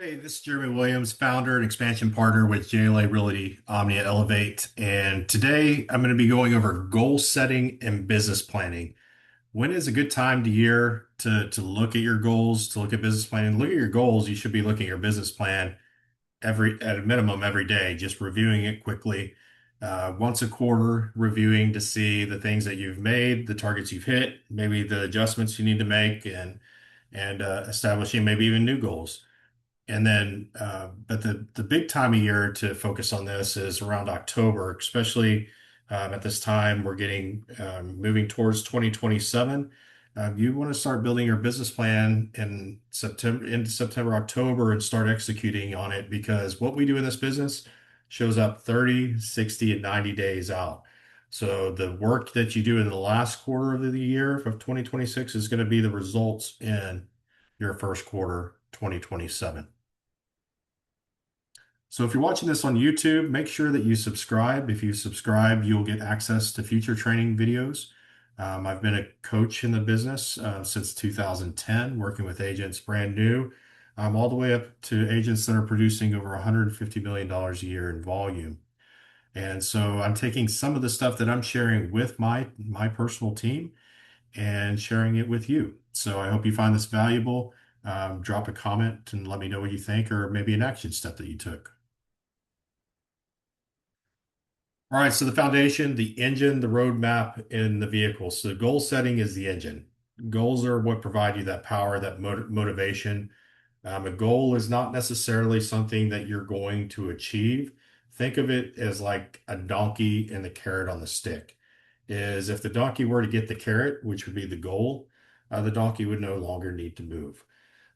Hey, this is Jeremy Williams, founder and expansion partner with JLA Realty, Omnia Elevate. And today I'm going to be going over goal setting and business planning. When is a good time to year to look at your goals, to look at business planning? Look at your goals. You should be looking at your business plan at a minimum every day, just reviewing it quickly. Once a quarter, reviewing to see the things that you've made, the targets you've hit, maybe the adjustments you need to make, and establishing maybe even new goals. And then, but the big time of year to focus on this is around October, especially at this time we're getting moving towards 2027. You want to start building your business plan in September, into September, October, and start executing on it because what we do in this business shows up 30, 60, and 90 days out. So the work that you do in the last quarter of the year of 2026 is going to be the results in your first quarter 2027. So if you're watching this on YouTube, make sure that you subscribe. If you subscribe, you'll get access to future training videos. I've been a coach in the business since 2010, working with agents brand new, all the way up to agents that are producing over $150 million a year in volume. And so I'm taking some of the stuff that I'm sharing with my personal team and sharing it with you. So I hope you find this valuable. Drop a comment and let me know what you think, or maybe an action step that you took. All right, so the foundation, the engine, the roadmap, and the vehicle. So goal setting is the engine. Goals are what provide you that power, that motivation. A goal is not necessarily something that you're going to achieve. Think of it as like a donkey and the carrot on the stick. Is if the donkey were to get the carrot, which would be the goal, the donkey would no longer need to move.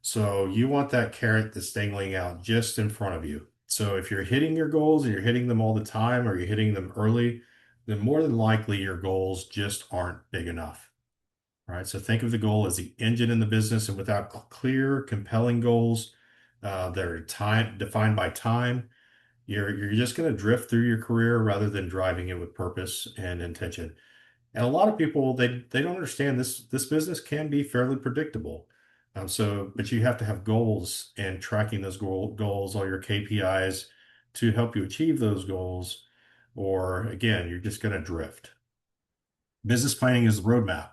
So you want that carrot that's dangling out just in front of you. So if you're hitting your goals and you're hitting them all the time or you're hitting them early, then more than likely your goals just aren't big enough. All right. So think of the goal as the engine in the business, and without clear, compelling goals that are time defined by time, you're just going to drift through your career rather than driving it with purpose and intention. And a lot of people they don't understand this business can be fairly predictable. But you have to have goals and tracking those goals, all your KPIs to help you achieve those goals, or again, you're just going to drift. Business planning is the roadmap.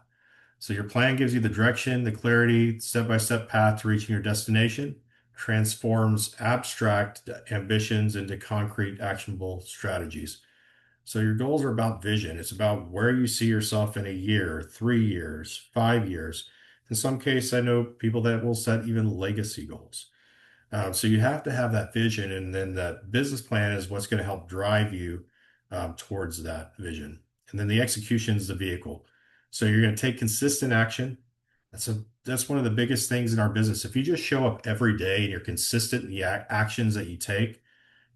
So your plan gives you the direction, the clarity, step-by-step path to reaching your destination, transforms abstract ambitions into concrete, actionable strategies. So your goals are about vision. It's about where you see yourself in a year, 3 years, 5 years. In some cases, I know people that will set even legacy goals. So you have to have that vision, and then that business plan is what's going to help drive you towards that vision. And then the execution is the vehicle. So you're going to take consistent action. That's one of the biggest things in our business. If you just show up every day and you're consistent in the actions that you take,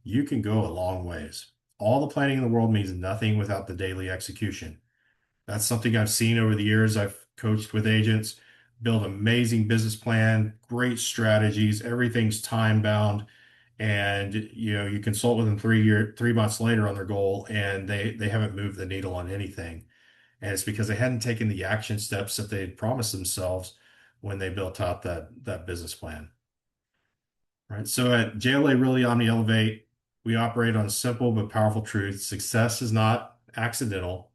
you can go a long ways. All the planning in the world means nothing without the daily execution. That's something I've seen over the years. I've coached with agents, build amazing business plan, great strategies, everything's time bound. And you consult with them 3 months later on their goal, and they haven't moved the needle on anything. And it's because they hadn't taken the action steps that they had promised themselves when they built out that business plan. Right. So at JLA Really Omni Elevate, we operate on a simple but powerful truth. Success is not accidental,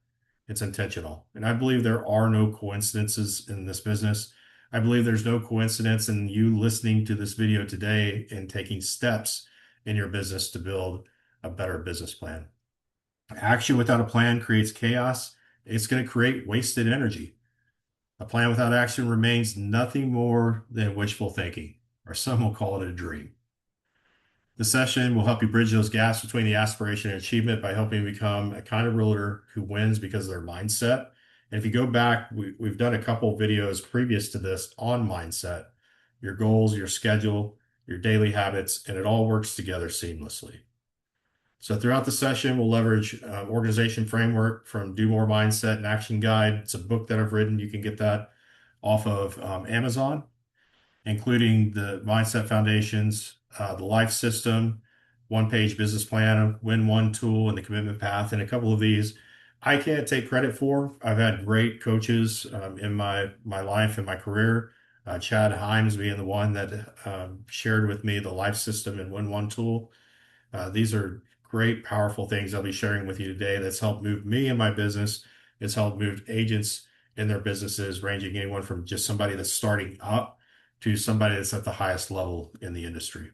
it's intentional. And I believe there are no coincidences in this business. I believe there's no coincidence in you listening to this video today and taking steps in your business to build a better business plan. Action without a plan creates chaos. It's going to create wasted energy. A plan without action remains nothing more than wishful thinking, or some will call it a dream. The session will help you bridge those gaps between the aspiration and achievement by helping you become a kind of realtor who wins because of their mindset. And if you go back, we've done a couple of videos previous to this on mindset, your goals, your schedule, your daily habits, and it all works together seamlessly. So throughout the session, we'll leverage organization framework from Do More Mindset and Action Guide. It's a book that I've written. You can get that off of Amazon, including the mindset foundations, the life system, one-page business plan, a win-one tool, and the commitment path. And a couple of these I can't take credit for. I've had great coaches in my life and my career Chad Himes being the one that shared with me the life system and Win-One tool. These are great, powerful things I'll be sharing with you today that's helped move me in my business. It's helped move agents in their businesses, ranging anyone from just somebody that's starting up to somebody that's at the highest level in the industry.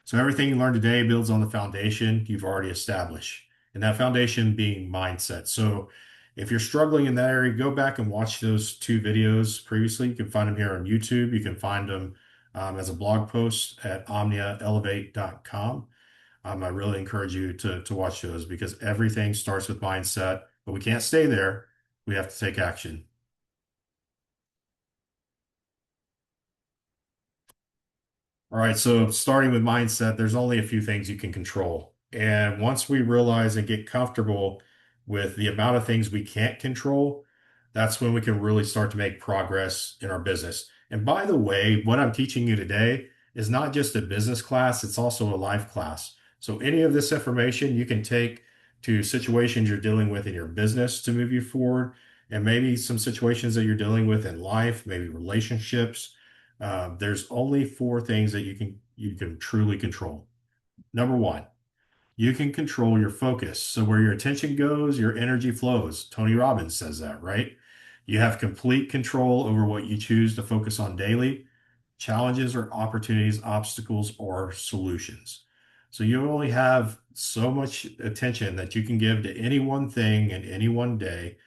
So everything you learned today builds on the foundation you've already established, and that foundation being mindset. So if you're struggling in that area, go back and watch those two videos previously. You can find them here on YouTube. You can find them as a blog post at omniaelevate.com. I really encourage you to watch those because everything starts with mindset, but we can't stay there. We have to take action. All right, so starting with mindset, there's only a few things you can control. And once we realize and get comfortable with the amount of things we can't control, that's when we can really start to make progress in our business. And by the way, what I'm teaching you today is not just a business class, it's also a life class. So any of this information you can take to situations you're dealing with in your business to move you forward, and maybe some situations that you're dealing with in life, maybe relationships. There's only four things that you can truly control. Number one, you can control your focus. So where your attention goes, your energy flows. Tony Robbins says that, right? You have complete control over what you choose to focus on daily, challenges or opportunities, obstacles or solutions. So you only have so much attention that you can give to any one thing in any one day,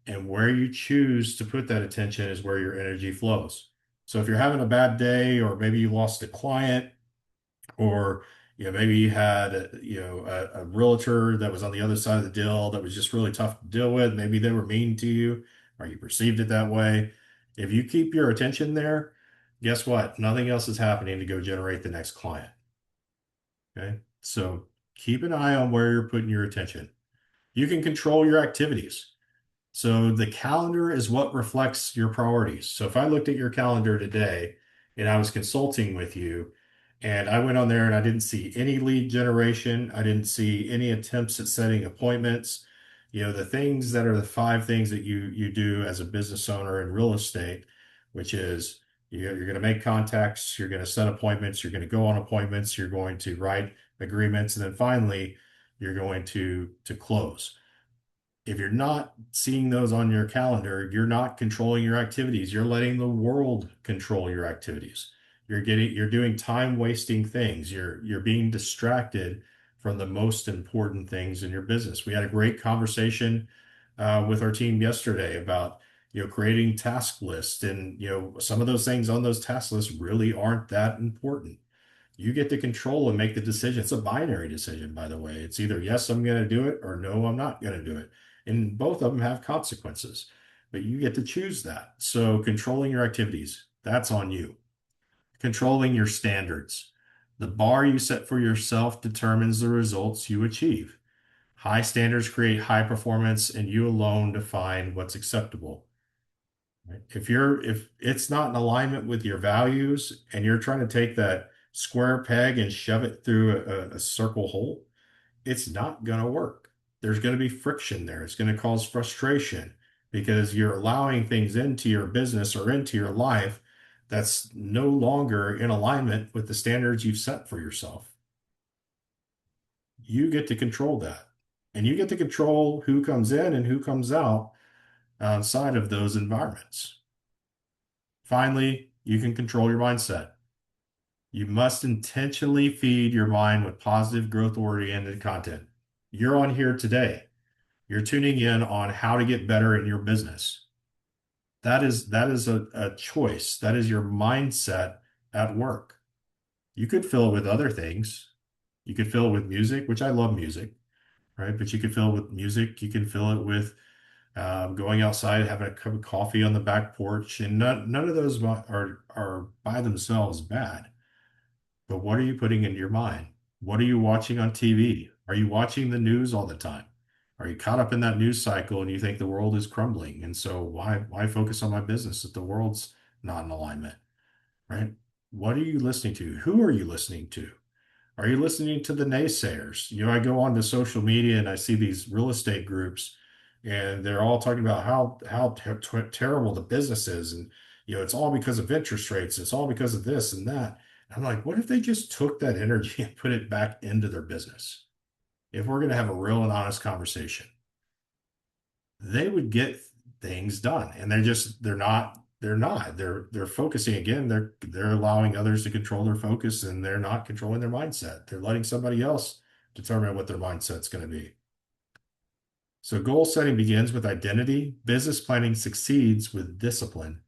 and where you choose to put that attention is where your energy flows. So if you're having a bad day, or maybe you lost a client, or maybe you had a realtor that was on the other side of the deal that was just really tough to deal with. Maybe they were mean to you, or you perceived it that way. If you keep your attention there, guess what? Nothing else is happening to go generate the next client. Okay, so keep an eye on where you're putting your attention. You can control your activities. So the calendar is what reflects your priorities. So if I looked at your calendar today and I was consulting with you, and I went on there and I didn't see any lead generation, I didn't see any attempts at setting appointments, the things that are the five things that you do as a business owner in real estate, which is you're going to make contacts, you're going to set appointments, you're going to go on appointments, you're going to write agreements, and then finally you're going to close. If you're not seeing those on your calendar, you're not controlling your activities. You're letting the world control your activities. You're doing time wasting things. You're being distracted from the most important things in your business. We had a great conversation with our team yesterday about creating task lists, and some of those things on those task lists really aren't that important. You get to control and make the decision. It's a binary decision, by the way. It's either yes, I'm going to do it, or no, I'm not going to do it. And both of them have consequences, but you get to choose that. So controlling your activities, that's on you. Controlling your standards. The bar you set for yourself determines the results you achieve. High standards create high performance, and you alone define what's acceptable. Right? If it's not in alignment with your values and you're trying to take that square peg and shove it through a circle hole, it's not going to work. There's going to be friction there. It's going to cause frustration because you're allowing things into your business or into your life that's no longer in alignment with the standards you've set for yourself. You get to control that. And you get to control who comes in and who comes out outside of those environments. Finally, you can control your mindset. You must intentionally feed your mind with positive, growth-oriented content. You're on here today. You're tuning in on how to get better in your business. That is a choice. That is your mindset at work. You could fill it with other things. You could fill it with music, which I love music, right? But you could fill it with music. You can fill it with going outside, having a cup of coffee on the back porch, and none of those are by themselves bad. But what are you putting into your mind? What are you watching on TV? Are you watching the news all the time? Are you caught up in that news cycle and you think the world is crumbling? And so why focus on my business if the world's not in alignment, right? What are you listening to? Who are you listening to? Are you listening to the naysayers? I go onto social media and I see these real estate groups, and they're all talking about how terrible the business is, and it's all because of interest rates. It's all because of this and that. And I'm like, what if they just took that energy and put it back into their business? If we're going to have a real and honest conversation, they would get things done. And they're focusing again. They're allowing others to control their focus, and they're not controlling their mindset. They're letting somebody else determine what their mindset's going to be. So goal setting begins with identity, business planning succeeds with discipline,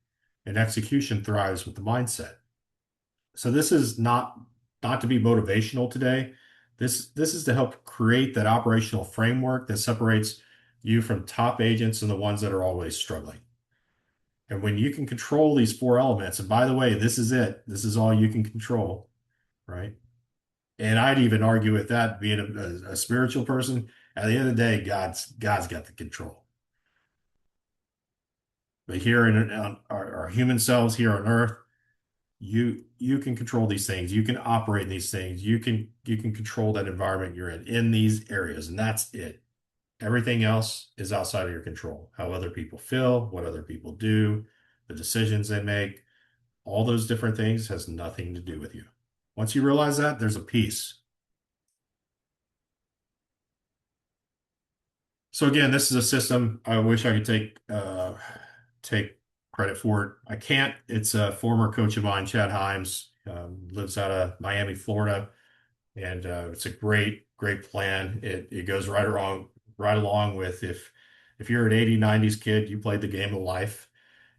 and execution thrives with the mindset. So this is not to be motivational today. This is to help create that operational framework that separates you from top agents and the ones that are always struggling. And when you can control these four elements, and by the way, this is it. This is all you can control, right? And I'd even argue with that, being a spiritual person, at the end of the day, God's got the control. But here in our human selves here on earth, you can control these things. You can operate in these things. You can control that environment you're in these areas, and that's it. Everything else is outside of your control. How other people feel, what other people do, the decisions they make, all those different things has nothing to do with you. Once you realize that, there's a peace. So again, this is a system I wish I could take credit for it. I can't. It's a former coach of mine, Chad Himes, lives out of Miami, Florida, and it's a great plan. It goes right along with if you're an 80s, 90s kid, you played the game of life,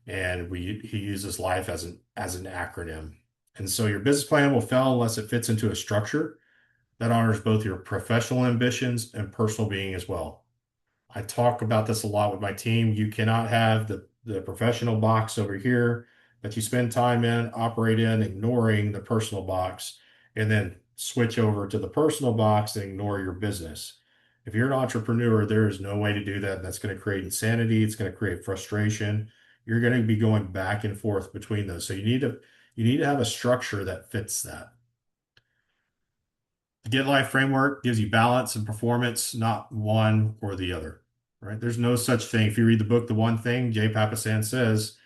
and he uses life as an acronym. And so your business plan will fail unless it fits into a structure that honors both your professional ambitions and personal being as well. I talk about this a lot with my team. You cannot have the professional box over here that you spend time in, operate in, ignoring the personal box, and then switch over to the personal box and ignore your business. If you're an entrepreneur, there is no way to do that. That's going to create insanity. It's going to create frustration. You're going to be going back and forth between those. So you need to have a structure that fits that. The Get Life framework gives you balance and performance, not one or the other, right? There's no such thing. If you read the book, The One Thing, Jay Papasan says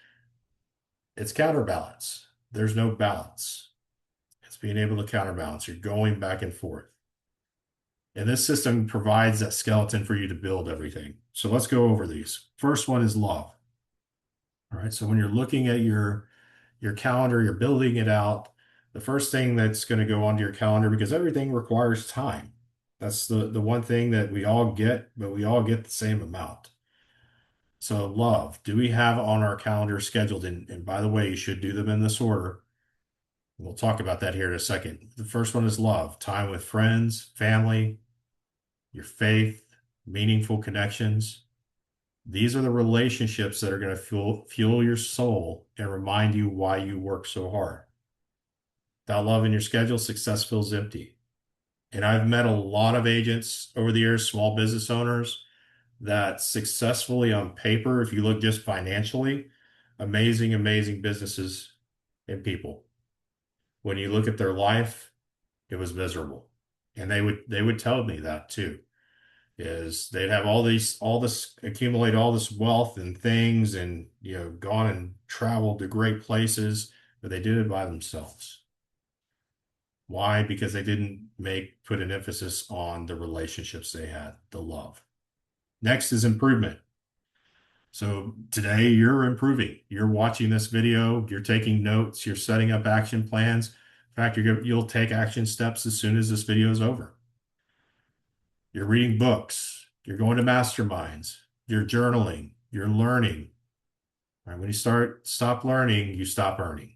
it's counterbalance. There's no balance. It's being able to counterbalance. You're going back and forth. And this system provides that skeleton for you to build everything. So let's go over these. First one is love. All right. So when you're looking at your calendar, you're building it out. The first thing that's going to go onto your calendar, because everything requires time. That's the one thing that we all get, but we all get the same amount. So love, do we have on our calendar scheduled? And by the way, you should do them in this order. We'll talk about that here in a second. The first one is love, time with friends, family, your faith, meaningful connections. These are the relationships that are going to fuel your soul and remind you why you work so hard. Without love in your schedule, success feels empty. And I've met a lot of agents over the years, small business owners, that successfully on paper, if you look just financially, amazing businesses and people. When you look at their life, it was miserable. And they would tell me that too, is they'd have accumulate all this wealth and things and, gone and traveled to great places, but they did it by themselves. Why? Because they didn't put an emphasis on the relationships they had, the love. Next is improvement. So today you're improving. You're watching this video, you're taking notes, you're setting up action plans. In fact, you'll take action steps as soon as this video is over. You're reading books, you're going to masterminds, you're journaling, you're learning. All right, when you stop learning, you stop earning.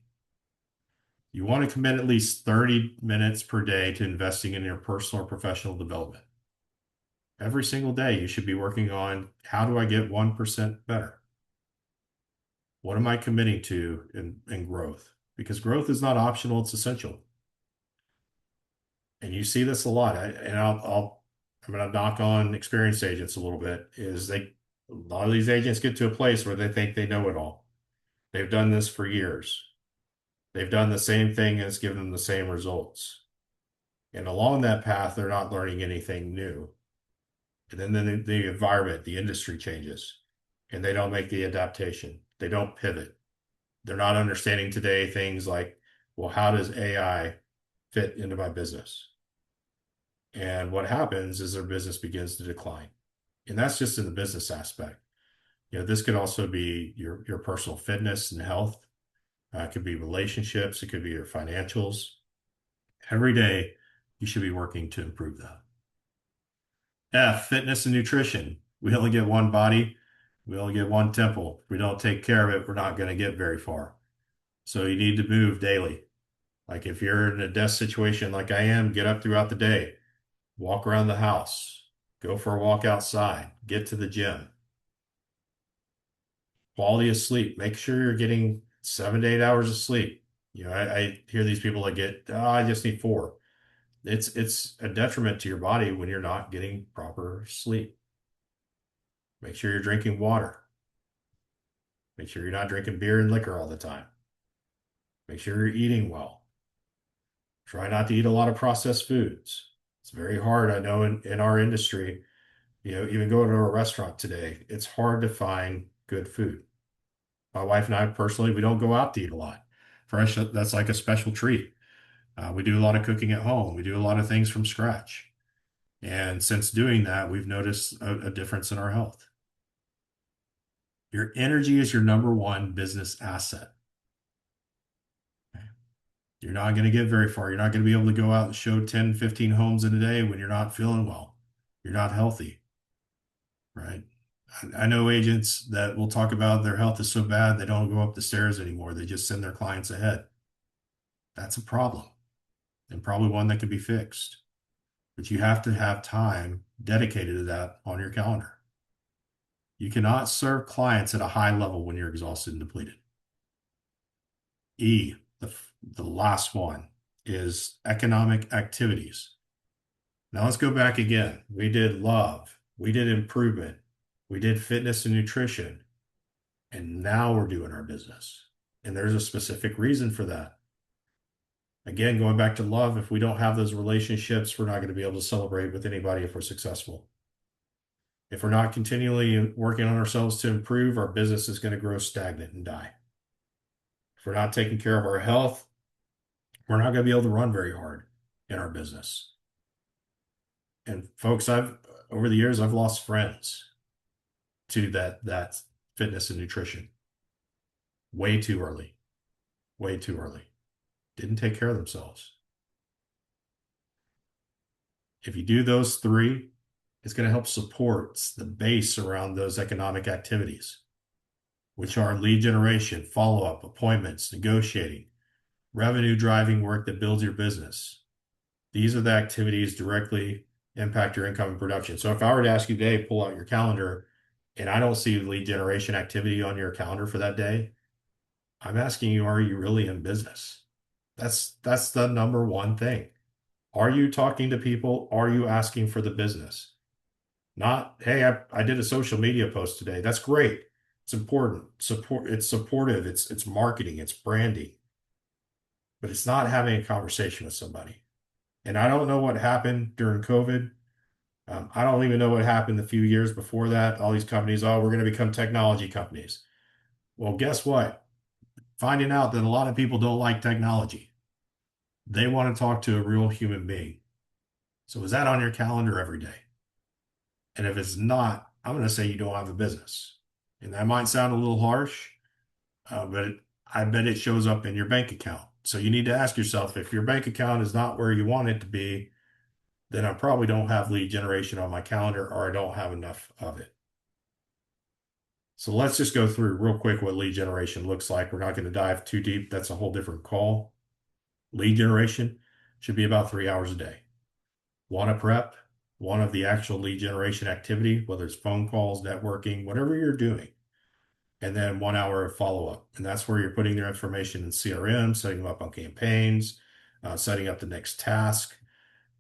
You want to commit at least 30 minutes per day to investing in your personal or professional development. Every single day, you should be working on, how do I get 1% better? What am I committing to in growth? Because growth is not optional, it's essential. And you see this a lot. I'm going to knock on experienced agents a little bit, a lot of these agents get to a place where they think they know it all. They've done this for years. They've done the same thing and it's given them the same results. And along that path, they're not learning anything new. And then the environment, the industry changes, and they don't make the adaptation. They don't pivot. They're not understanding today things like, well, how does AI fit into my business? And what happens is their business begins to decline. And that's just in the business aspect. This could also be your personal fitness and health. It could be relationships. It could be your financials. Every day, you should be working to improve that. F, fitness and nutrition. We only get one body. We only get one temple. If we don't take care of it, we're not going to get very far. So you need to move daily. Like if you're in a desk situation like I am, get up throughout the day, walk around the house, go for a walk outside, get to the gym. Quality of sleep. Make sure you're getting 7 to 8 hours of sleep. I hear these people that get, oh, I just need 4. It's a detriment to your body when you're not getting proper sleep. Make sure you're drinking water. Make sure you're not drinking beer and liquor all the time. Make sure you're eating well. Try not to eat a lot of processed foods. It's very hard. I know in our industry, even going to a restaurant today, it's hard to find good food. My wife and I personally, we don't go out to eat a lot. For us, that's like a special treat. We do a lot of cooking at home. We do a lot of things from scratch. And since doing that, we've noticed a difference in our health. Your energy is your number one business asset. Okay? You're not going to get very far. You're not going to be able to go out and show 10, 15 homes in a day when you're not feeling well. You're not healthy, right? I know agents that will talk about their health is so bad they don't go up the stairs anymore. They just send their clients ahead. That's a problem and probably one that can be fixed. But you have to have time dedicated to that on your calendar. You cannot serve clients at a high level when you're exhausted and depleted. E, the last one, is economic activities. Now let's go back again. We did love, we did improvement, we did fitness and nutrition, and now we're doing our business. And there's a specific reason for that. Again, going back to love, if we don't have those relationships, we're not going to be able to celebrate with anybody if we're successful. If we're not continually working on ourselves to improve, our business is going to grow stagnant and die. If we're not taking care of our health, we're not going to be able to run very hard in our business. And folks, over the years, I've lost friends to that fitness and nutrition way too early, way too early. Didn't take care of themselves. If you do those 3, it's going to help support the base around those economic activities, which are lead generation, follow-up, appointments, negotiating, revenue driving work that builds your business. These are the activities directly impact your income and production. So if I were to ask you today, pull out your calendar, and I don't see lead generation activity on your calendar for that day, I'm asking you, are you really in business? That's the number one thing. Are you talking to people? Are you asking for the business? Not, hey, I did a social media post today. That's great. It's important. It's supportive. It's marketing. It's branding. But it's not having a conversation with somebody. And I don't know what happened during COVID. I don't even know what happened a few years before that. All these companies, oh, we're going to become technology companies. Well, guess what? Finding out that a lot of people don't like technology. They want to talk to a real human being. So is that on your calendar every day? And if it's not, I'm going to say you don't have a business. And that might sound a little harsh, but I bet it shows up in your bank account. So you need to ask yourself, if your bank account is not where you want it to be, then I probably don't have lead generation on my calendar, or I don't have enough of it. So let's just go through real quick what lead generation looks like. We're not going to dive too deep. That's a whole different call. Lead generation should be about 3 hours a day. Want to prep one of the actual lead generation activity, whether it's phone calls, networking, whatever you're doing. And then 1 hour of follow-up. And that's where you're putting their information in CRM, setting them up on campaigns, setting up the next task,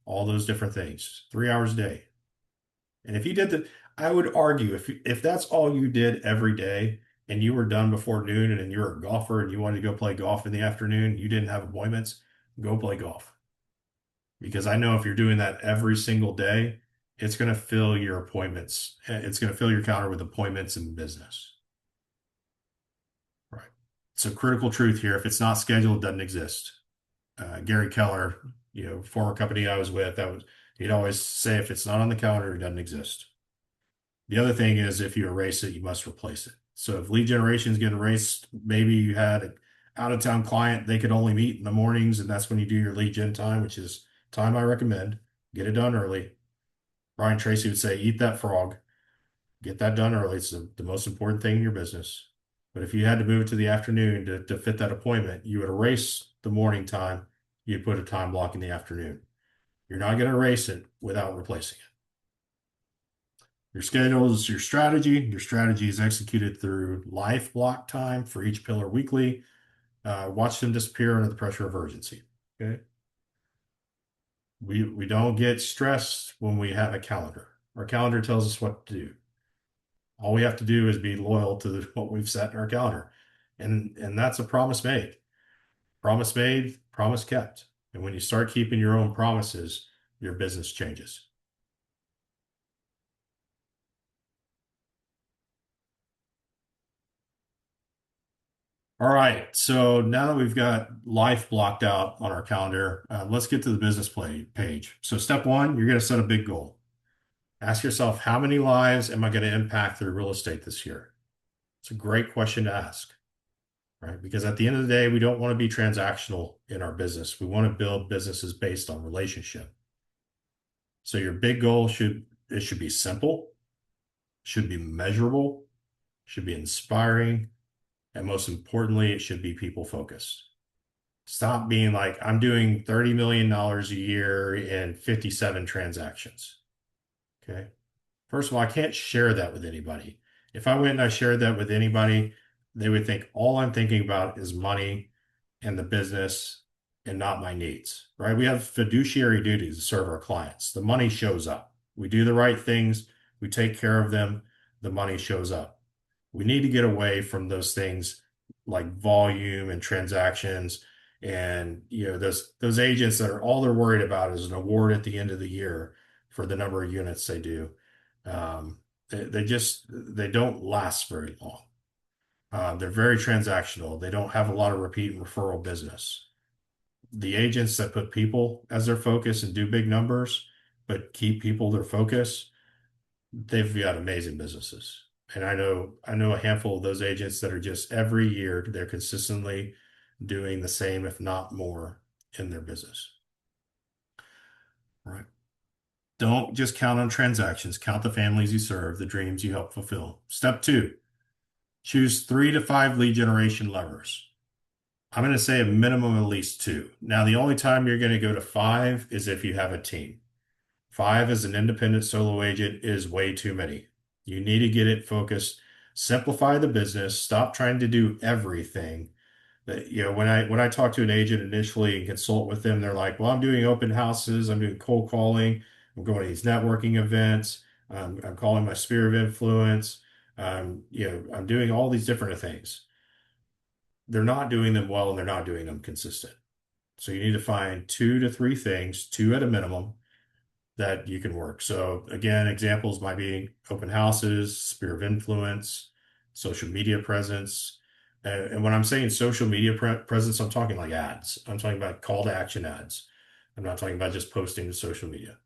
all those different things. 3 hours a day. And if you did that, I would argue if that's all you did every day and you were done before noon and you're a golfer and you wanted to go play golf in the afternoon, you didn't have appointments, go play golf. Because I know if you're doing that every single day, it's going to fill your appointments. It's going to fill your calendar with appointments and business. Right. So critical truth here, if it's not scheduled, it doesn't exist. Gary Keller, former company I was with, he'd always say if it's not on the calendar, it doesn't exist. The other thing is if you erase it, you must replace it. So if lead generation is getting erased, maybe you had an out of town client, they could only meet in the mornings, and that's when you do your lead gen time, which is time I recommend. Get it done early. Brian Tracy would say, eat that frog. Get that done early. It's the most important thing in your business. But if you had to move it to the afternoon to fit that appointment, you would erase the morning time. You'd put a time block in the afternoon. You're not going to erase it without replacing it. Your schedule is your strategy. Your strategy is executed through life block time for each pillar weekly. Watch them disappear under the pressure of urgency. Okay. We don't get stressed when we have a calendar. Our calendar tells us what to do. All we have to do is be loyal to what we've set in our calendar. And that's a promise made. Promise made, promise kept. And when you start keeping your own promises, your business changes. All right. So now that we've got life blocked out on our calendar, let's get to the business play page. So step one, you're going to set a big goal. Ask yourself, how many lives am I going to impact through real estate this year? It's a great question to ask, right? Because at the end of the day, we don't want to be transactional in our business. We want to build businesses based on relationship. So your big goal should be simple, should be measurable, should be inspiring, and most importantly, it should be people focused. Stop being like, I'm doing $30 million a year in 57 transactions. Okay. First of all, I can't share that with anybody. If I went and I shared that with anybody, they would think all I'm thinking about is money and the business and not my needs, right? We have fiduciary duties to serve our clients. The money shows up. We do the right things, we take care of them, the money shows up. We need to get away from those things like volume and transactions and those agents that are all they're worried about is an award at the end of the year for the number of units they do. um, they don't last very long. They're very transactional. They don't have a lot of repeat and referral business. The agents that put people as their focus and do big numbers, but keep people their focus, they've got amazing businesses. And I know a handful of those agents that are just every year they're consistently doing the same, if not more, in their business. Right. Don't just count on transactions. Count the families you serve, the dreams you help fulfill. Step two, choose 3 to 5 lead generation levers. I'm going to say a minimum of at least two. Now, the only time you're going to go to five is if you have a team. Five as an independent solo agent is way too many. You need to get it focused. Simplify the business. Stop trying to do everything. When I talk to an agent initially and consult with them, they're like, "Well, I'm doing open houses. I'm doing cold calling. I'm going to these networking events. I'm calling my sphere of influence. I'm doing all these different things." They're not doing them well and they're not doing them consistent. So you need to find 2 to 3 things, two at a minimum, that you can work. So again, examples might be open houses, sphere of influence, social media presence. And when I'm saying social media presence, I'm talking like ads. I'm talking about call to action ads. I'm not talking about just posting to social media.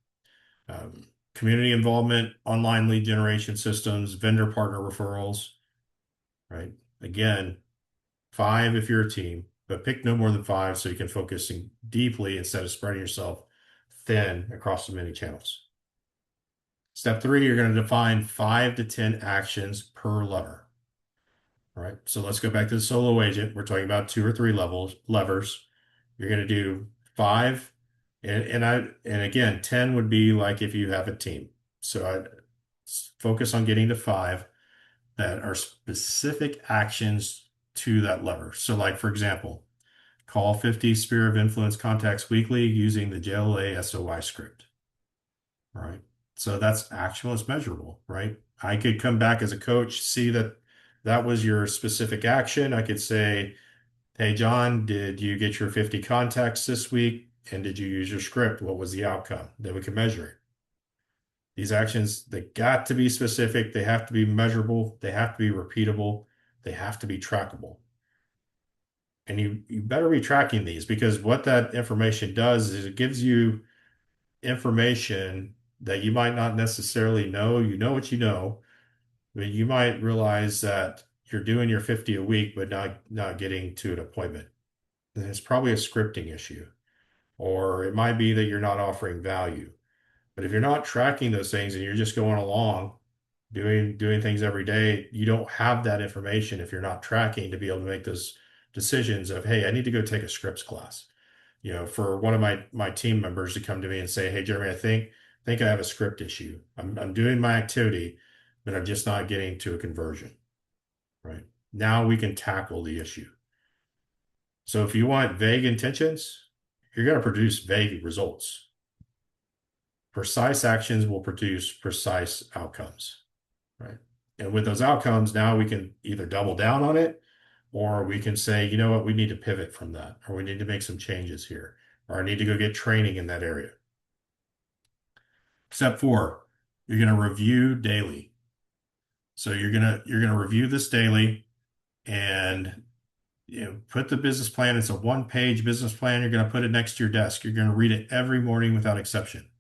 Community involvement, online lead generation systems, vendor partner referrals, right? Again, 5 if you're a team, but pick no more than 5 so you can focus deeply instead of spreading yourself thin across the many channels. Step 3, you're going to define 5 to 10 actions per lever. All right, so let's go back to the solo agent. We're talking about 2 or 3 levers. You're going to do 5, and again, 10 would be like if you have a team. So I focus on getting to 5 that are specific actions to that lever. So, like for example, call 50 sphere of influence contacts weekly using the JLA SOI script. Right. So that's actual, it's measurable, right? I could come back as a coach, see that that was your specific action. I could say, "Hey, John, did you get your 50 contacts this week? And did you use your script? What was the outcome?" Then we can measure it. These actions, they got to be specific. They have to be measurable. They have to be repeatable. They have to be trackable. And you better be tracking these, because what that information does is it gives you information that you might not necessarily know. You know what you know, but you might realize that you're doing your 50 a week, but not getting to an appointment. And it's probably a scripting issue, or it might be that you're not offering value. But if you're not tracking those things and you're just going along doing things every day, you don't have that information if you're not tracking to be able to make those decisions of, hey, I need to go take a scripts class. For one of my team members to come to me and say, hey, Jeremy, I think I have a script issue. I'm doing my activity, but I'm just not getting to a conversion. Right. Now we can tackle the issue. So if you want vague intentions, you're going to produce vague results. Precise actions will produce precise outcomes. Right. And with those outcomes, now we can either double down on it, or we can say, you know what, we need to pivot from that, or we need to make some changes here, or I need to go get training in that area. Step 4, you're going to review daily. So you're gonna review this daily, and put the business plan. It's a one-page business plan. You're going to put it next to your desk. You're going to read it every morning without exception.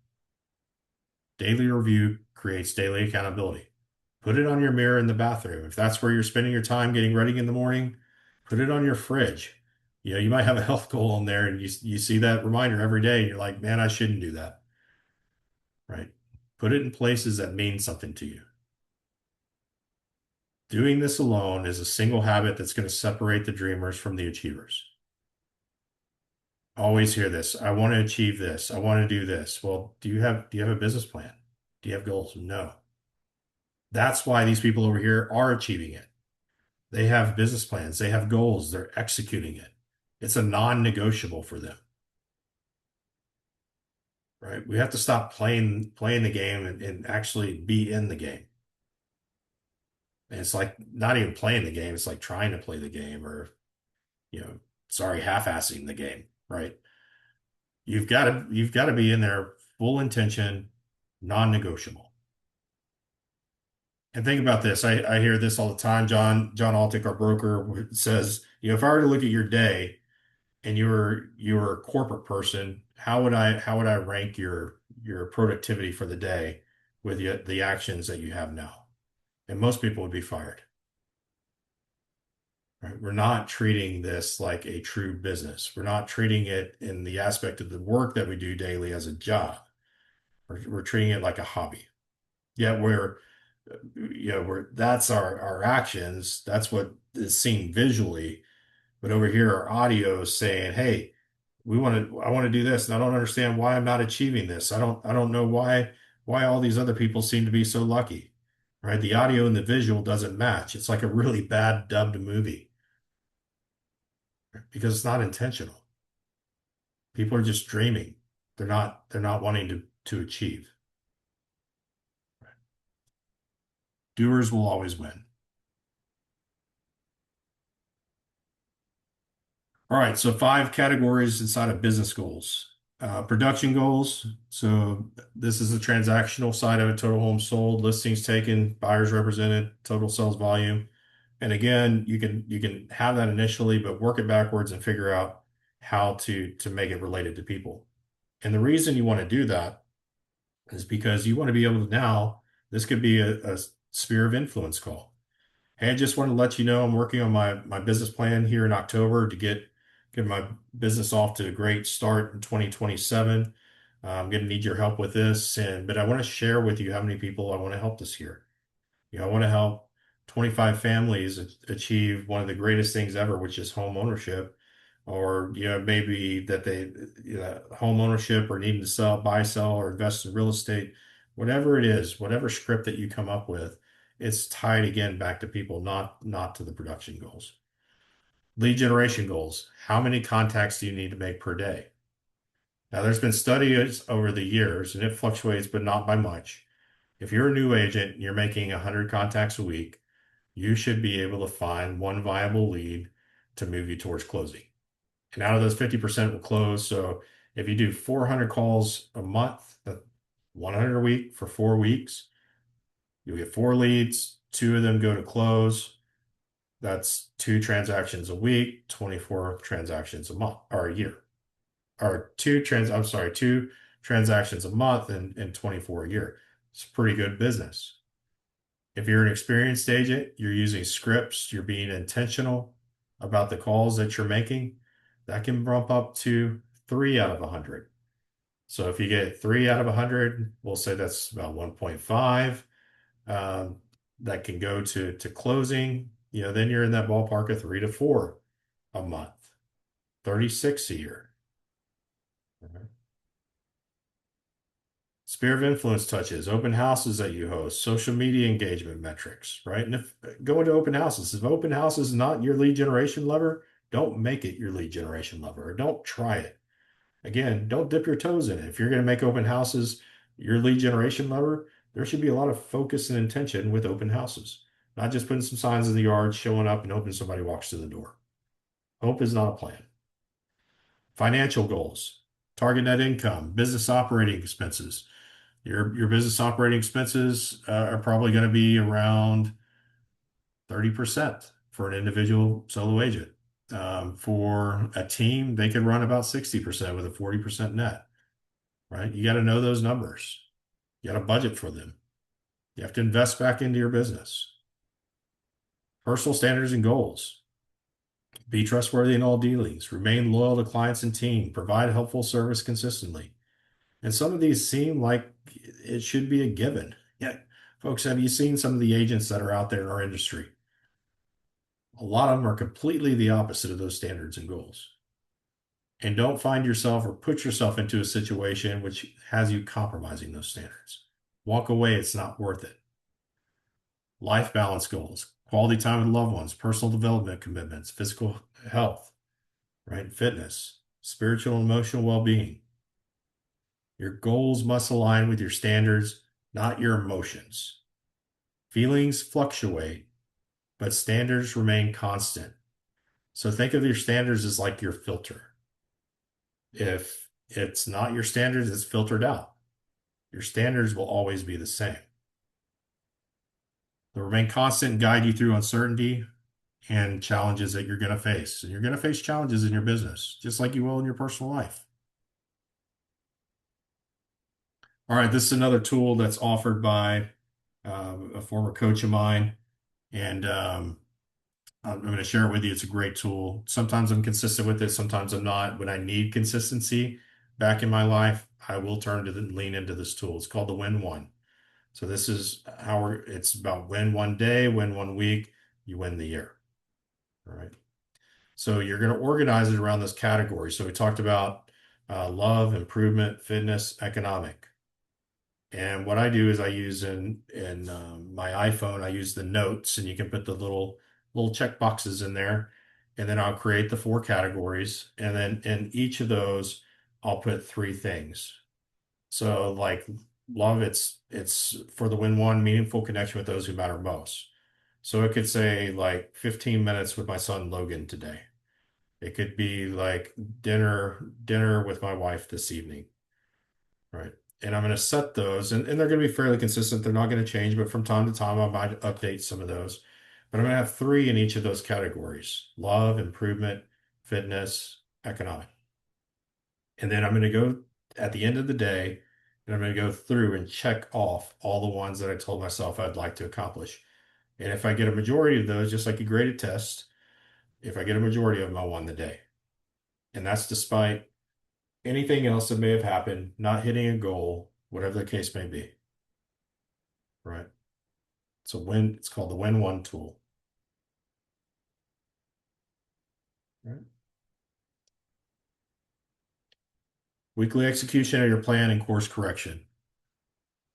Daily review creates daily accountability. Put it on your mirror in the bathroom. If that's where you're spending your time getting ready in the morning, put it on your fridge. You might have a health goal in there, and you see that reminder every day, and you're like, man, I shouldn't do that. Right? Put it in places that mean something to you. Doing this alone is a single habit that's going to separate the dreamers from the achievers. Always hear this. I want to achieve this. I want to do this. Well, do you have a business plan? Do you have goals? No. That's why these people over here are achieving it. They have business plans. They have goals. They're executing it. It's a non-negotiable for them, right? We have to stop playing the game and actually be in the game. And it's like not even playing the game. It's like trying to play the game, or, you know, sorry, half-assing the game, right? You've got to be in there full intention, non-negotiable. And think about this. I hear this all the time. John Altick, our broker, says, if I were to look at your day and you were a corporate person, how would I rank your productivity for the day with the actions that you have now? And most people would be fired. Right? We're not treating this like a true business. We're not treating it in the aspect of the work that we do daily as a job. We're treating it like a hobby. Yet we're that's our actions. That's what is seen visually. But over here, our audio is saying, "Hey, I want to do this, and I don't understand why I'm not achieving this. I don't know why all these other people seem to be so lucky." Right? The audio and the visual doesn't match. It's like a really bad dubbed movie because it's not intentional. People are just dreaming. They're not wanting to achieve. Doers will always win. All right, so 5 categories inside of business goals. Production goals. So this is the transactional side of it: total homes sold, listings taken, buyers represented, total sales volume. And again, you can have that initially, but work it backwards and figure out how to make it related to people. And the reason you want to do that is because you want to be able to now, this could be a sphere of influence call. Hey, I just want to let you know I'm working on my business plan here in October to get my business off to a great start in 2027. I'm going to need your help with this, but I want to share with you how many people I want to help this year. I want to help 25 families achieve one of the greatest things ever, which is home ownership, or maybe that they home ownership, or needing to buy, sell, or invest in real estate. Whatever it is, whatever script that you come up with, it's tied again back to people, not to the production goals. Lead generation goals. How many contacts do you need to make per day? Now, there's been studies over the years, and it fluctuates, but not by much. If you're a new agent and you're making 100 contacts a week, you should be able to find one viable lead to move you towards closing. And out of those, 50% will close. So if you do 400 calls a month, 100 a week for 4 weeks, you'll get 4 leads. 2 of them go to close. That's two transactions a week, 24 transactions a month or a year. Or two transactions a month and 24 a year. It's pretty good business. If you're an experienced agent, you're using scripts, you're being intentional about the calls that you're making, that can bump up to 3 out of 100. So if you get 3 out of 100, we'll say that's about 1.5. Um, that can go to closing. Then you're in that ballpark of 3 to 4 a month, 36 a year. Mhm. Sphere of influence touches, open houses that you host, social media engagement metrics, right? And if going to open houses, if open house is not your lead generation lever, don't make it your lead generation lever, or don't try it. Again, don't dip your toes in it. If you're going to make open houses your lead generation lever, there should be a lot of focus and intention with open houses, not just putting some signs in the yard, showing up, and hoping somebody walks through the door. Hope is not a plan. Financial goals, target net income, business operating expenses. Your business operating expenses are probably going to be around 30% for an individual solo agent. For a team, they could run about 60% with a 40% net, right? You got to know those numbers. You got to budget for them. You have to invest back into your business. Personal standards and goals. Be trustworthy in all dealings. Remain loyal to clients and team. Provide helpful service consistently. And some of these seem like it should be a given. Yeah, folks, have you seen some of the agents that are out there in our industry? A lot of them are completely the opposite of those standards and goals. And don't find yourself or put yourself into a situation which has you compromising those standards. Walk away, it's not worth it. Life balance goals, quality time with loved ones, personal development commitments, physical health, right? Fitness, spiritual and emotional well-being. Your goals must align with your standards, not your emotions. Feelings fluctuate, but standards remain constant. So think of your standards as like your filter. If it's not your standards, it's filtered out. Your standards will always be the same. They'll remain constant and guide you through uncertainty and challenges that you're going to face. And you're going to face challenges in your business, just like you will in your personal life. All right, this is another tool that's offered by a former coach of mine, and I'm going to share it with you. It's a great tool. Sometimes I'm consistent with it, sometimes I'm not. When I need consistency back in my life, I will lean into this tool. It's called the Win One. So this is it's about win one day, win one week, you win the year. All right. So you're going to organize it around this category. So we talked about love, improvement, fitness, economic. And what I do is I use in my iPhone, I use the notes, and you can put the little check boxes in there, and then I'll create the 4 categories, and then in each of those, I'll put 3 things. So like love, it's for the win one, meaningful connection with those who matter most. So it could say like 15 minutes with my son Logan today. It could be like dinner with my wife this evening, right? And I'm going to set those, and they're going to be fairly consistent. They're not going to change, but from time to time, I might update some of those. But I'm going to have 3 in each of those categories: love, improvement, fitness, economic. And then I'm going to go at the end of the day, and I'm going to go through and check off all the ones that I told myself I'd like to accomplish. And if I get a majority of those, just like a graded test, if I get a majority of them, I won the day. And that's despite anything else that may have happened, not hitting a goal, whatever the case may be. Right? It's called the Win One tool. Right? Weekly execution of your plan and course correction.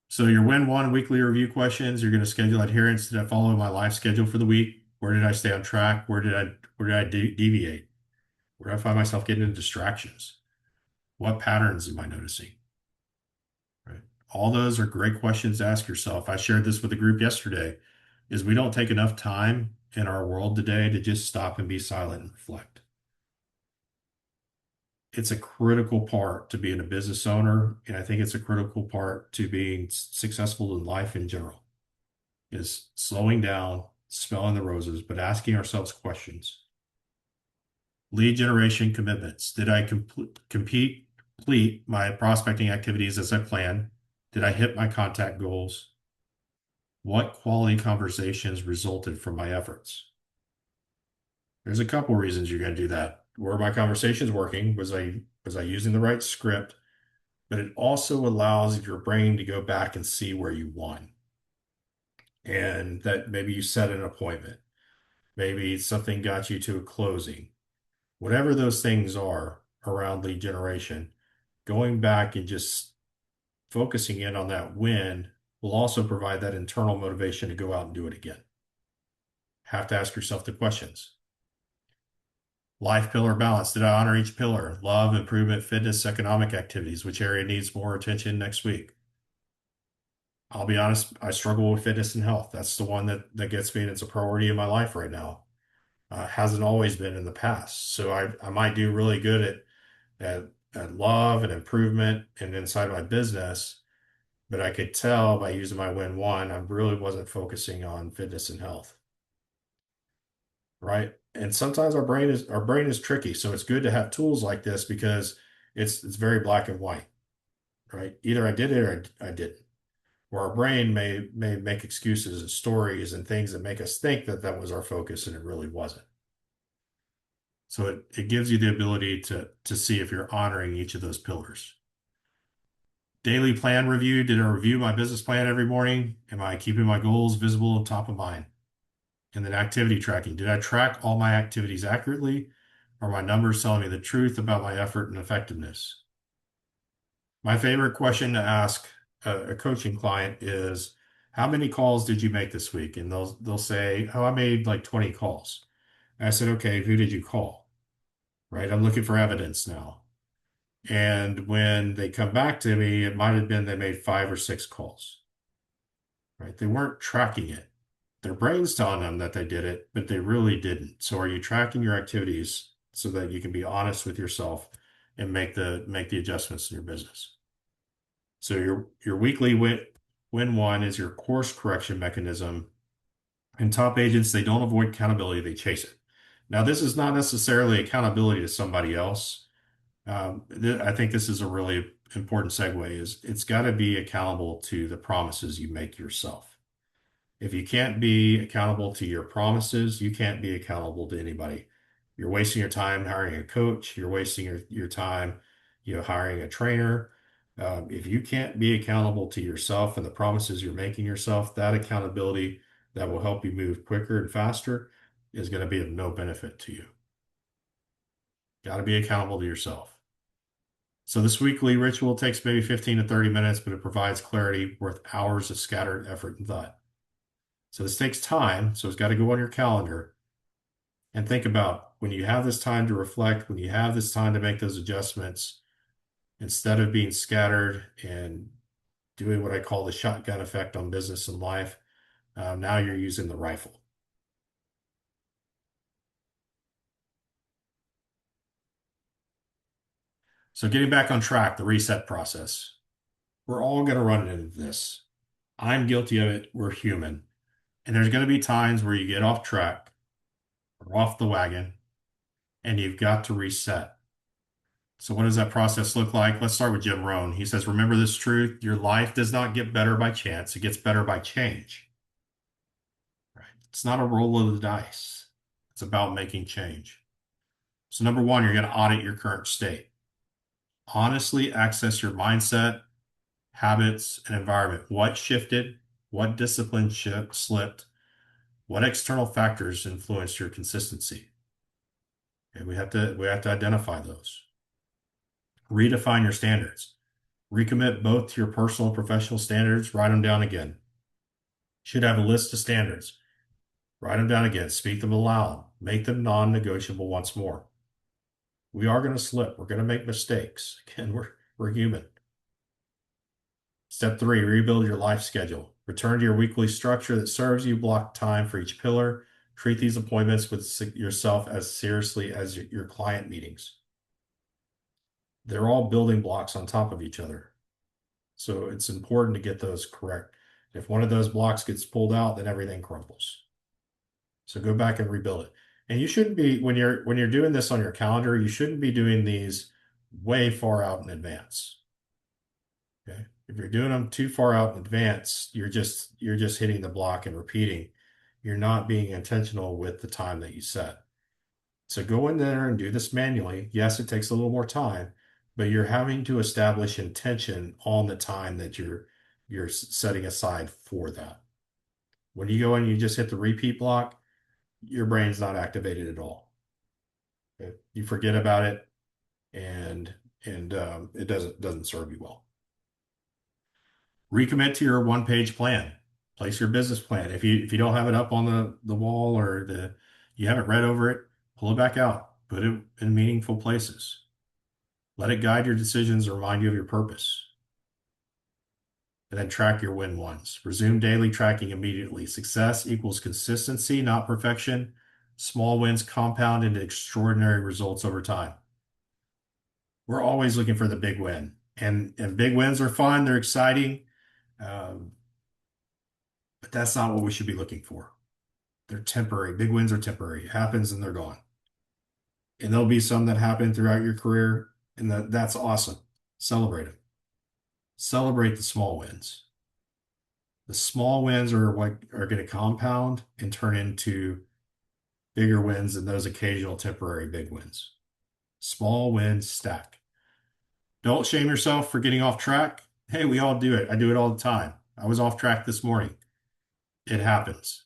So your Win One weekly review questions, you're going to schedule adherence. Did I follow my life schedule for the week? Where did I stay on track? Where did I deviate? Where did I find myself getting into distractions? What patterns am I noticing? Right? All those are great questions to ask yourself. I shared this with the group yesterday, is we don't take enough time in our world today to just stop and be silent and reflect. It's a critical part to being a business owner, and I think it's a critical part to being successful in life in general, is slowing down, smelling the roses, but asking ourselves questions. Lead generation commitments. Did I complete my prospecting activities as I planned? Did I hit my contact goals? What quality conversations resulted from my efforts? There's a couple reasons you're going to do that. Were my conversations working? Was I using the right script? But it also allows your brain to go back and see where you won. And that maybe you set an appointment. Maybe something got you to a closing. Whatever those things are around lead generation, going back and just focusing in on that win will also provide that internal motivation to go out and do it again. Have to ask yourself the questions. Life pillar balance. Did I honor each pillar? Love, improvement, fitness, economic activities. Which area needs more attention next week? I'll be honest, I struggle with fitness and health. That's the one that gets me, and it's a priority in my life right now. Hasn't always been in the past. So I might do really good at love and improvement and inside my business, but I could tell by using my win one, I really wasn't focusing on fitness and health. Right? And sometimes our brain is tricky. So it's good to have tools like this because it's very black and white, right? Either I did it or I didn't. Where our brain may make excuses and stories and things that make us think that that was our focus and it really wasn't. So it gives you the ability to see if you're honoring each of those pillars. Daily plan review. Did I review my business plan every morning? Am I keeping my goals visible and top of mind? And then activity tracking. Did I track all my activities accurately? Are my numbers telling me the truth about my effort and effectiveness? My favorite question to ask a coaching client is, how many calls did you make this week? And they'll say, oh, I made like 20 calls. And I said, okay, who did you call? Right? I'm looking for evidence now. And when they come back to me, it might have been they made 5 or 6 calls. Right? They weren't tracking it. Their brain's telling them that they did it, but they really didn't. So are you tracking your activities so that you can be honest with yourself and make the adjustments in your business? So your weekly win one is your course correction mechanism. And top agents, they don't avoid accountability, they chase it. Now, this is not necessarily accountability to somebody else. I think this is a really important segue is it's got to be accountable to the promises you make yourself. If you can't be accountable to your promises, you can't be accountable to anybody. You're wasting your time hiring a coach. You're wasting your time, hiring a trainer. If you can't be accountable to yourself and the promises you're making yourself, that accountability that will help you move quicker and faster is going to be of no benefit to you. Got to be accountable to yourself. So this weekly ritual takes maybe 15 to 30 minutes, but it provides clarity worth hours of scattered effort and thought. So this takes time, so it's got to go on your calendar. And think about when you have this time to reflect, when you have this time to make those adjustments, instead of being scattered and doing what I call the shotgun effect on business and life, now you're using the rifle. So getting back on track, the reset process. We're all going to run into this. I'm guilty of it. We're human. And there's going to be times where you get off track or off the wagon and you've got to reset. So what does that process look like? Let's start with Jim Rohn. He says, remember this truth, your life does not get better by chance. It gets better by change. Right? It's not a roll of the dice. It's about making change. So number one, you're going to audit your current state. Honestly access your mindset, habits, and environment. What shifted? What discipline slipped? What external factors influenced your consistency? And we have to identify those. Redefine your standards. Recommit both to your personal and professional standards. Write them down again. Should have a list of standards. Write them down again. Speak them aloud. Make them non-negotiable once more. We are going to slip. We're going to make mistakes. Again, we're human. Step 3, rebuild your life schedule. Return to your weekly structure that serves you. Block time for each pillar. Treat these appointments with yourself as seriously as your client meetings. They're all building blocks on top of each other. So it's important to get those correct. If one of those blocks gets pulled out, then everything crumbles. So go back and rebuild it. And you shouldn't be when you're doing this on your calendar, you shouldn't be doing these way far out in advance. Okay. If you're doing them too far out in advance, you're just hitting the block and repeating. You're not being intentional with the time that you set. So go in there and do this manually. Yes, it takes a little more time, but you're having to establish intention on the time that you're setting aside for that. When you go in, you just hit the repeat block, your brain's not activated at all. Okay? You forget about it, and it doesn't serve you well. Recommit to your one-page plan. Place your business plan. If you don't have it up on the wall or you haven't read over it, pull it back out. Put it in meaningful places. Let it guide your decisions and remind you of your purpose. And then track your win ones. Resume daily tracking immediately. Success equals consistency, not perfection. Small wins compound into extraordinary results over time. We're always looking for the big win, and big wins are fun. They're exciting, um, but that's not what we should be looking for. They're temporary. Big wins are temporary. It happens and they're gone. And there'll be some that happen throughout your career, and that's awesome. Celebrate them. Celebrate the small wins. The small wins are what are going to compound and turn into bigger wins than those occasional temporary big wins. Small wins stack. Don't shame yourself for getting off track. Hey, we all do it. I do it all the time. I was off track this morning. It happens.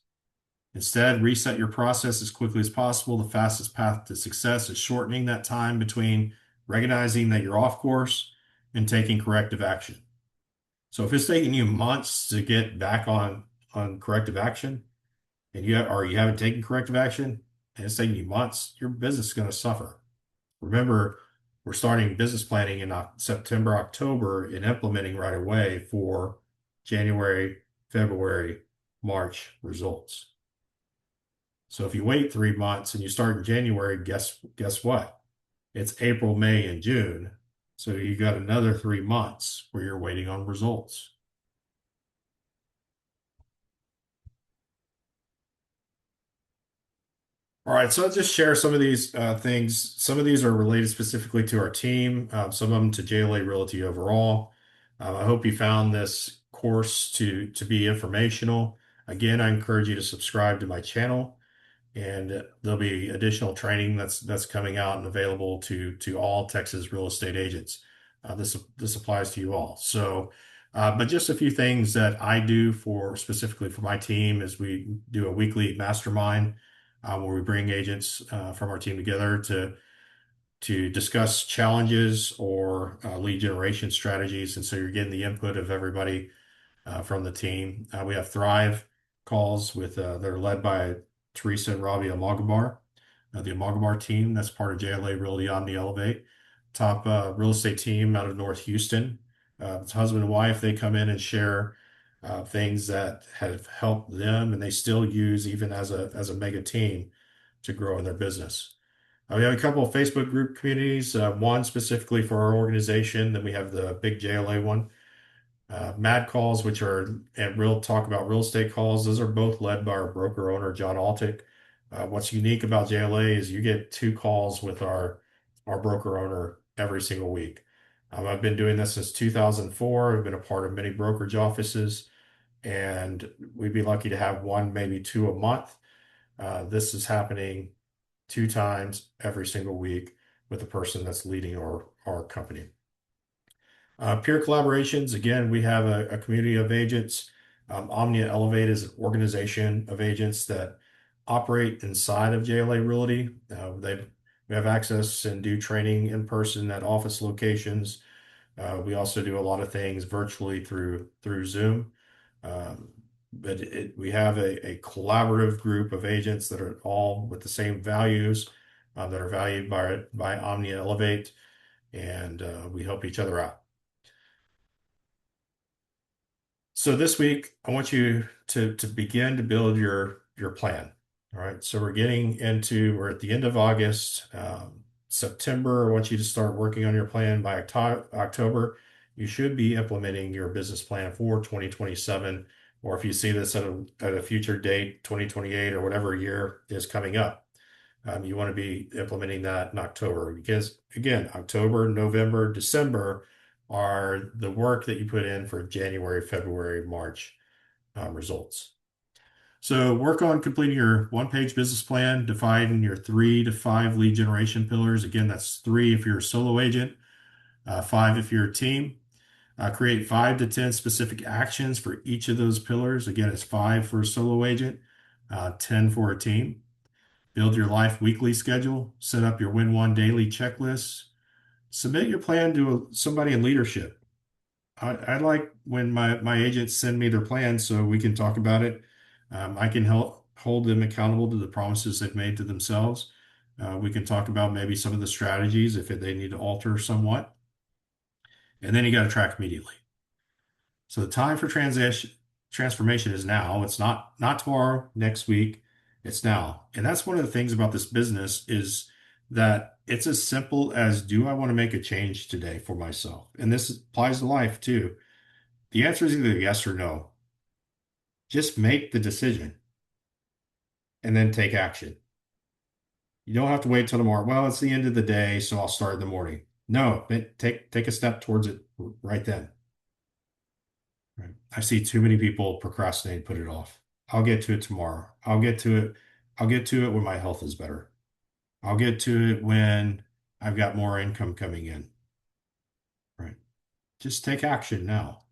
Instead, reset your process as quickly as possible. The fastest path to success is shortening that time between recognizing that you're off course and taking corrective action. So if it's taking you months to get back on corrective action, and you haven't taken corrective action, and it's taking you months, your business is going to suffer. Remember, we're starting business planning in September, October, and implementing right away for January, February, March results. So if you wait 3 months and you start in January, guess what? It's April, May, and June. So you got another 3 months where you're waiting on results. All right, so I'll just share some of these things. Some of these are related specifically to our team, some of them to JLA Realty overall. I hope you found this course to be informational. Again, I encourage you to subscribe to my channel, and there'll be additional training that's coming out and available to all Texas real estate agents. This applies to you all. So, but just a few things that I do for specifically for my team is we do a weekly mastermind where we bring agents from our team together to discuss challenges or lead generation strategies. And so you're getting the input of everybody from the team. We have Thrive calls with they're led by Teresa and Robbie Almogabar, the Almogabar team. That's part of JLA Realty Omnia Elevate, top real estate team out of North Houston. It's husband and wife. They come in and share things that have helped them, and they still use even as a mega team to grow in their business. We have a couple of Facebook group communities, one specifically for our organization. Then we have the big JLA one. Mad calls, which are and real talk about real estate calls. Those are both led by our broker owner, John Altick. What's unique about JLA is you get 2 calls with our broker owner every single week. I've been doing this since 2004. I've been a part of many brokerage offices, and we'd be lucky to have one, maybe two a month. This is happening 2 times every single week with the person that's leading our company. Peer collaborations, again, we have a community of agents. Omnia Elevate is an organization of agents that operate inside of JLA Realty. We have access and do training in person at office locations. We also do a lot of things virtually through Zoom. Um, but we have a collaborative group of agents that are all with the same values that are valued by Omnia Elevate, and we help each other out. So this week, I want you to begin to build your plan. All right. So we're at the end of August. September, I want you to start working on your plan by October. You should be implementing your business plan for 2027 or if you see this at a future date, 2028 or whatever year is coming up. You want to be implementing that in October because, again, October, November, December are the work that you put in for January, February, March results. So work on completing your one-page business plan, defining your 3 to 5 lead generation pillars. Again, that's 3 if you're a solo agent, 5 if you're a team. Create 5 to 10 specific actions for each of those pillars. Again, it's 5 for a solo agent, 10 for a team. Build your life weekly schedule. Set up your win one daily checklist. Submit your plan to somebody in leadership. I like when my agents send me their plans so we can talk about it. I can help hold them accountable to the promises they've made to themselves. We can talk about maybe some of the strategies if they need to alter somewhat. And then you got to track immediately. So the time for transformation is now. It's not tomorrow, next week. It's now. And that's one of the things about this business is that it's as simple as, do I want to make a change today for myself? And this applies to life too. The answer is either yes or no. Just make the decision and then take action. You don't have to wait till tomorrow. Well, it's the end of the day, so I'll start in the morning. No, take a step towards it right then. Right. I see too many people procrastinate, put it off. I'll get to it tomorrow. I'll get to it. I'll get to it when my health is better. I'll get to it when I've got more income coming in. Right. Just take action now.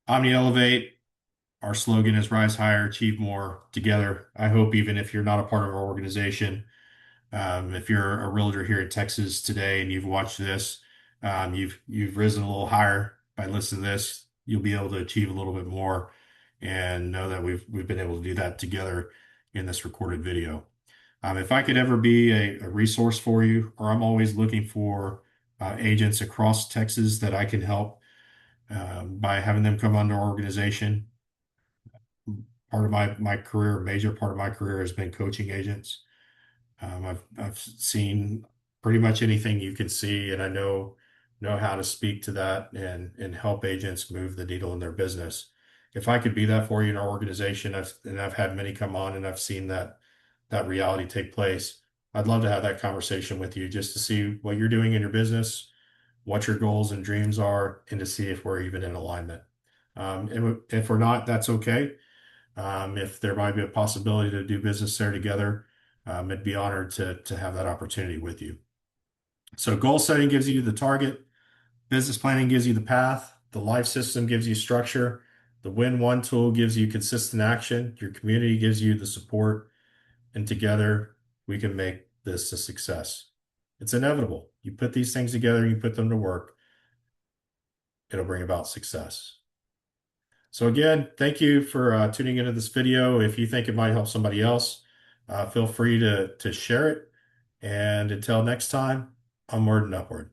Omnia Elevate, our slogan is rise higher, achieve more together. I hope even if you're not a part of our organization, if you're a realtor here in Texas today and you've watched this, you've risen a little higher by listening to this. You'll be able to achieve a little bit more, and know that we've been able to do that together in this recorded video. If I could ever be a resource for you, or I'm always looking for agents across Texas that I can help by having them come under our organization. Part of my career, a major part of my career has been coaching agents. I've seen pretty much anything you can see, and I know how to speak to that and help agents move the needle in their business. If I could be that for you in our organization, I've had many come on and I've seen that reality take place. I'd love to have that conversation with you just to see what you're doing in your business, what your goals and dreams are, and to see if we're even in alignment. And if we're not, that's okay. If there might be a possibility to do business there together, I'd be honored to have that opportunity with you. So goal setting gives you the target, business planning gives you the path, the life system gives you structure, the Win One tool gives you consistent action, your community gives you the support, and together we can make this a success. It's inevitable. You put these things together, you put them to work, it'll bring about success. So again, thank you for tuning into this video. If you think it might help somebody else, feel free to share it. And until next time, onward and upward.